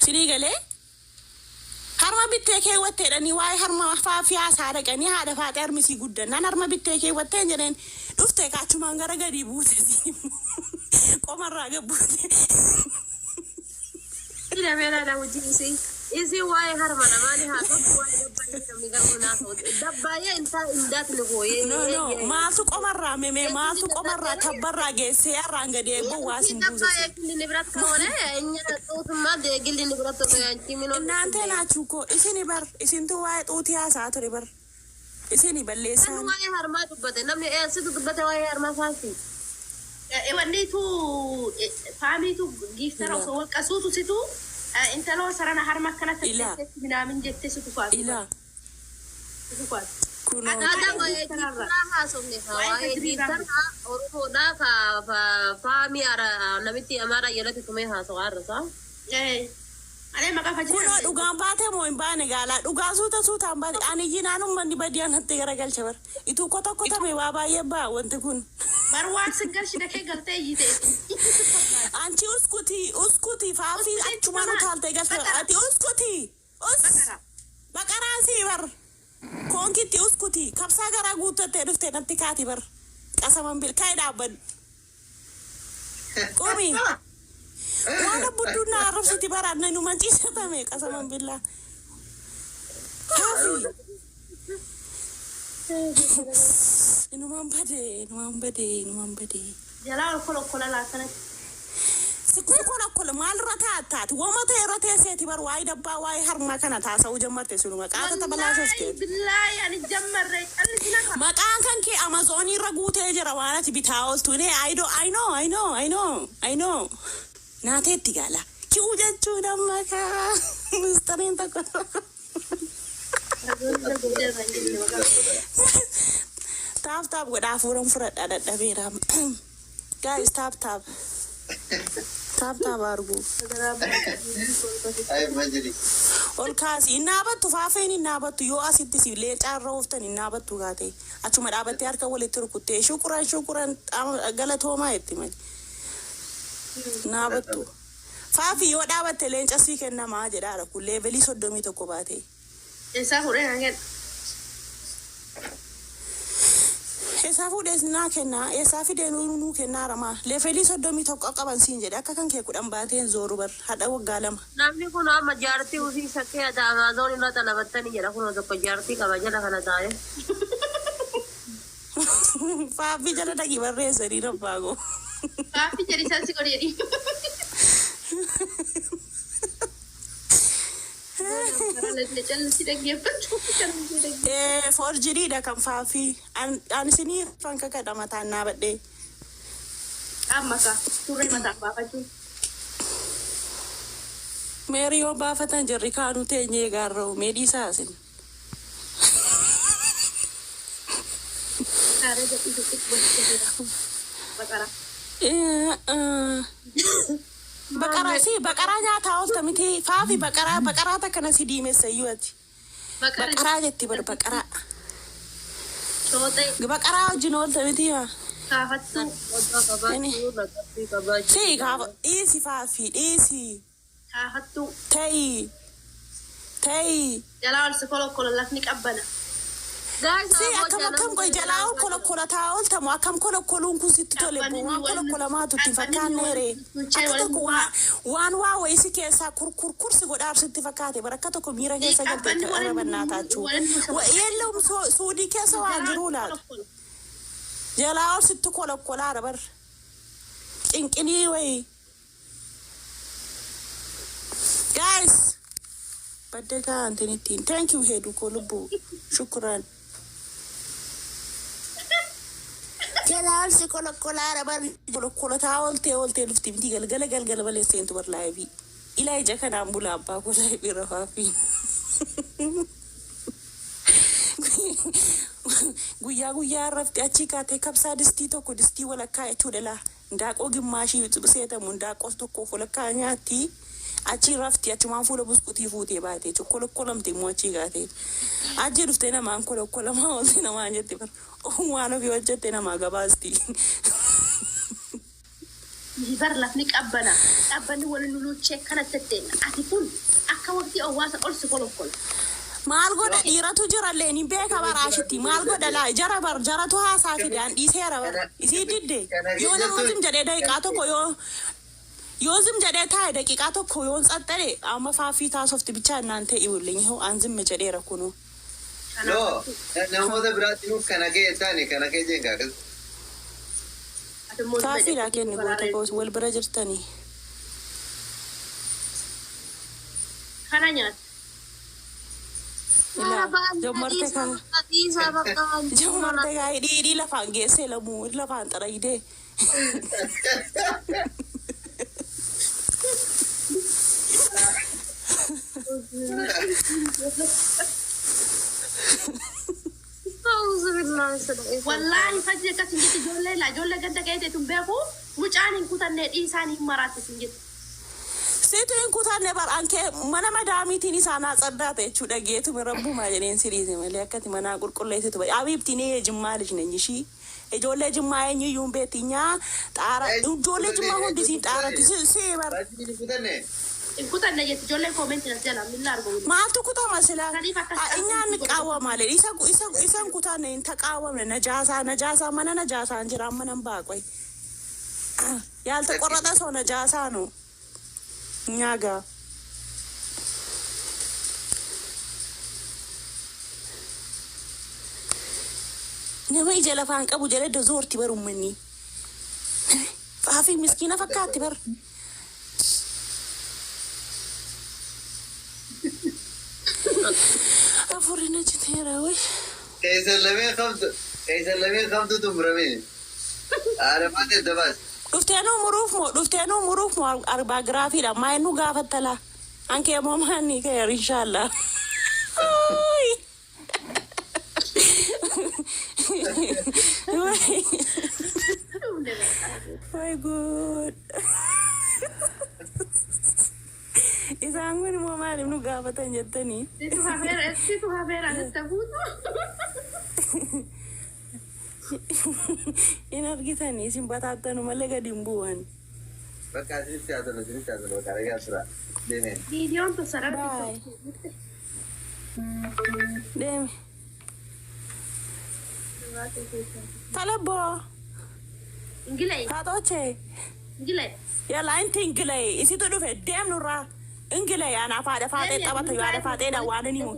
Sinigale? Harma bittee keewwatteedhani waa'ee harma faafiyaa saadaqanii haadha faatee harmisii guddan nan harma bittee keewwatteen jedheen dhuftee kaachumaan gara gadii buute qomarraa gabbuute. Ila meela na wajjin isi waa'ee harma namaani haa tokko waa'ee dabbaayee namni garuu dabbaayee indaat ni gooyee. No maaltu qomarraa meme maaltu qomarraa tabbarraa geessee harraan gadi eebbuu waasin buuse. Dabbaayee gilli ni biratti kaawwane enya xuutummaa gilli ni biratti to'anchi minoo. Inaante naachuu koo isini bar isintu waa'ee xuutii haasaa ture bar isini balleessaan. Waa'ee harmaa dubbate namni situ dubbate waa'ee harmaa faasi. Wanni tu faamii tu giftara osoo walqasuutu situ intaloo sarana harma akkana tattee minaamin jettee situ faatu. Ila. Situ faatu. Kunoo. Ada waa'ee giftara haasofne waa'ee giftara oromoodhaa ka faamii namitti amaara jalatti tumee haasawaa irrasaa. Alee maqaa fajjii. Kunoo dhugaan baatee moo hin baane gaalaa dhugaa suutaan baate ani yinaanuu manni badiyaan hatti garagalcha bar ituu kotame waa baay'ee baa wanti kun. Barwaan singarshi dakee galtee iyyite. Anti uskuti faafi achumaan utaaltee galtee ati uskuti baqaraa sii bar koonkitti uskuti kabsaa garaa guuttattee dhuftee natti kaati bar qasaman bil kaa'ee dhaabbadhu qumi waan abbudduu na arrabsiti baraan nanu manciisatame qasaman billaa faafi. Inumaan bade. Jalaa ol laatana. Sikuu kola maal rataataati wama ta'e rateesseeti bar waa'ee dabbaa waa'ee harmaa kana taasa'uu jammarte sunuma qaata tabalaasofte. Billaahi ani jammarree callisina qaba. Maqaan kan kee Amazoonii irra guutee jira waan ati bitaa ooltu ne I know. Naateetti gaala. Ki'uu jechuun amma kaa mistariin tokko. Tap godhaa fuudhan fudhadhaa dadhabeera. Guys tap. Argu. Ol kaasi innaabattu faafeen innaabattu yoo asitti si leecaarra ooftan innaabattu gaate achuma dhaabattee harka walitti rukuttee shukuran galatoomaa itti mali. Innaabattu. Faafi yoo dhaabatte leencasii kennamaa jedhaadha kun leevelii 31 baate. Isaa fuudhee hangeen. Esaa fuudhees naa kennaa esaa fidee nuu kennaa ramaa leevelii 31 qaban siin jedhe akka kan kee kudhan baateen zooru bar hadha waggaa 2. Namni kun amma jaartii ofii sakkee ata Amaazon irra talabattanii jedha kun tokko jaartii qaba jala kana taa'e. Faafi jala dhaqii barreessanii rabbaagoo. Faafi jedhi isaan si godheedhi. Forjiriidha kan faafi ani sinii fanka kadha mataan naa badhee. Amma ka turre mataan baafachuu. Meerii yoo baafatan jirri kaanuu teenyee gaarra'u meedhii saasin. Baqaraa nyaataa oolta miti faafi baqaraa takkana si diimessayyuu ati. Baqaraa jetti bar baqaraa. Baqaraa wajjin oolta miti maa. Kaafattu. Si gaafa dhiisi faafi dhiisi. Kaafattu. Ta'i. Jalaa ol si kolokkolo lafni qabbana. Si akkam goy jalaa kolokola taa ooltamu akkam kolokoluun kun sitti tole waan kolokolamaa tutti fakkaanneere. Akka tokko waan wayisi keessaa kursi godhaaf sitti fakkaate barakka tokko miira keessa galte irra bannaataachuu. Yeelloom suudii keessa waan jiruu laata. Jalaa ol sitti kolokolaadha bar. Qinqinii wayi. Guys. Badde kaantinittiin. Thank you hedduu kolubbu. Shukran. Jalaa si kolokolaadha bar kolokolataa ooltee lufti miti galgala malee seentu bar laayibii. Ilaa ija kanaan bula abbaa koo laayibii rafaafi. Guyyaa rafti achii kaatee kabsaa distii tokko distii walakkaa jechuudha laa. Ndaaqoo gimmaashii seetamu ndaaqoo tokkoof walakkaa nyaatti. Achi rafti achumaan fuula buskutii fuutee baatee kolokkolamte immoo achii gaatee. Achi dhuftee namaan kolokkolamaa ooltee namaan jette bar waan ofii hojjette namaa gabaasti. يبر لفنك أبنا أبنا ولا نلو تشيك كانت تتين أتكون أكا وقتي أواس أرس كل maal godha dhiiratu jira illee ni beeka baraashitti maal godha laa jara bar jaratu haasaa fidaan dhiiseera bar isii didde yoo nama zim jedhee daqiiqaa tokko yoo zim jedhee taa'e daqiiqaa tokko yoo tsaxxale amma faafii taasofti bichaa innaan ta'e iwullee yoo aan zimme jedheera kunu. No, namoota biraatti nuuf kana kee taane kana kee jeengaa gas. Faafiidhaa kenni goota goos wal bira jirtanii. Kana nyaata. Jommarte kaa hidhii lafaan geessee lamuu lafaan xarayidee. Wallahi fajjii akka sinjiti ijoollee ganda ga'ee tumbeeku mucaan hin kutannee dhiisaan hin maraatti sinjiti. Situ hin kutanne bar anke mana madaamiitiin isaanaa tsaddaate jechuudha geetuma rabbumaa jedheen siriise malee akkati manaa qulqulleessitu bai abiibtiin jimmaa lishnen ishii ijoollee jimmaa eenyuyyuun beetinyaa xaara ijoollee jimmaa hundisiin xaarati si bar hin kutanne jetti ijoolleen koomentiin as jala milla argamu maaltu kutama sila inyaan qaawwamaale isan kutanne hin taqaawwamne najaasaa mana najaasaan jira amma nan baaqoy yaalta qorrata soo najaasaa nu nyaga nama ija lafaan qabu jedhe dozoorti bar ummanni faafii miskiina fakkaatti bar afurina jiteera way keeysallamee qabdu tumramee aadamaate dabaas dhufteenuu muruuf moo arbaa giraafiidha maayinuu gaafattala ankee moo maanni kayar inshaallah my god isaan kun moo maaliif nu gaafatan jettanii situ hafeera tabuutu in argitanii isin bataattanu malee gadi hin bu'an. bakka asinitti haasanu bakka ragaa sira deemeen. Viidiyoon tu sarara deeme. Talabboo. Ingilay. Haatoochee. Ingilay. Yalla inti ingilay isitu dhufe deemnurraa. Ingilay anaaf haadha faatee taphata yoo haadha faatee dhawwaadanii moo.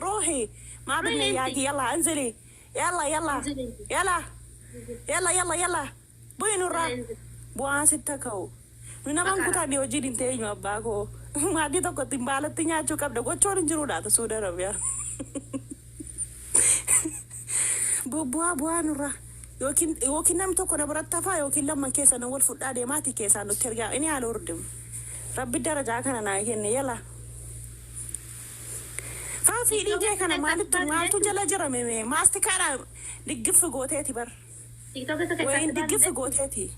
Ruuhi. maa binne yaagi yalla anzili. Yalla. Bu'inurraa. Bu'aan sitta ka'u. Naman kutaadhi hojii dhinteenyu abbaa koo. Maaddii tokkotti baalatti nyaachuu qabda gochoon hin jiruudha Suudi Arabiyaa. Bu'aa nurraa. Yookiin namni tokko na biratti hafaa yookiin lamman keessa na wal fudhaa deemaatii keessaan nutti ergaa inni haala hordemu. Rabbi darajaa kana naa kenne yalla. Faafii dhiigee kana maaltu jala jirame maastikaadha diggiffi gooteeti bar. Wayin diggiffi gooteeti.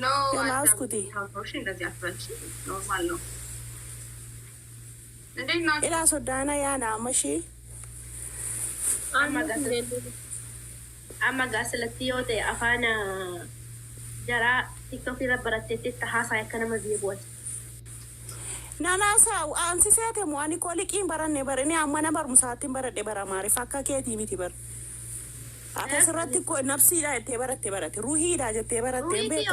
No, yalla askuti. Normal no. Ilaa sodaana yaana amashii. Amma gaasilatti yoo ta'e afaan jaraa TikTokii irra baratteetti haasaa akka nama biyya bu'ate. Nanaasaa aansi seete moo ani kooliqiin baranne barani amma na barmusaatti baradhe bara maariif akka keetii miti bar. Ati asirratti nafsiidha jettee baratte ruuhiidha jettee baratte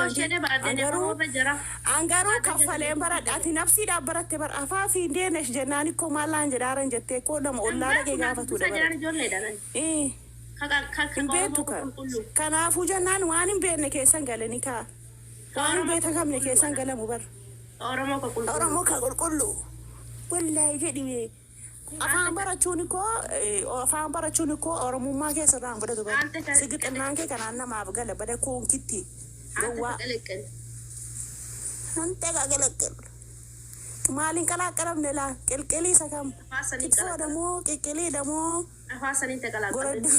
angaruu kaffaleen baradhe ati nafsiidha baratte bar afaa fi deenesh jennaan ikkoo maallaan jedhaaran jettee koo nama ollaa dhaqee gaafatudha bara. Beetu kanaafuu jennaan waan hin beekne keessan galanii kaa waan hin beekne kamne keessan galamu bar. Oromoo ka qulqulluu wallahi jedhime afaan barachuun koo oromummaa keessa irraan fudhatu bara sigixinaan kee kanaan namaaf gala bada koonkitti gowwaa hante gagalaqqal maaliin qalaqqalamne laa qilqilii isa kam kitfoodha moo qilqiliidha moo goraddi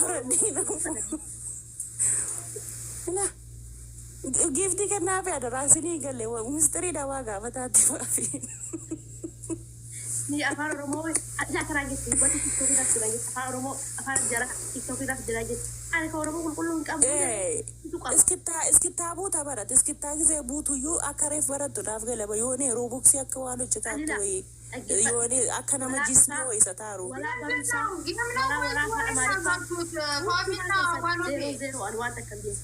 namu gifti kennaa fi adaraasinii galle ministirii dawaa gaafataatti faafi. Ni afaan Oromoo ati akka raajjetti wanti TikTokii irratti jira afaan Oromoo afaan jara TikTokii irratti jira jetti. أنا كوربو كلهم كابو اسكتا بوتا برات اسكتا زي بوتو يو أكرف برات تنافق لبيوني روبوكسي أكوانو جتاتوي يوني أكنا مجسمو إساتارو ولا برمسا ولا زيرو ألوان تكمل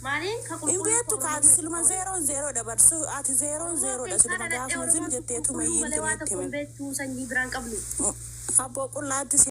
مالين إن بيتو كات سلما زيرو دبرسو آت زيرو دا سلما غاف مزل جتيتو ميين تميتمين بيتو سنجي بران قبلو أبو قلات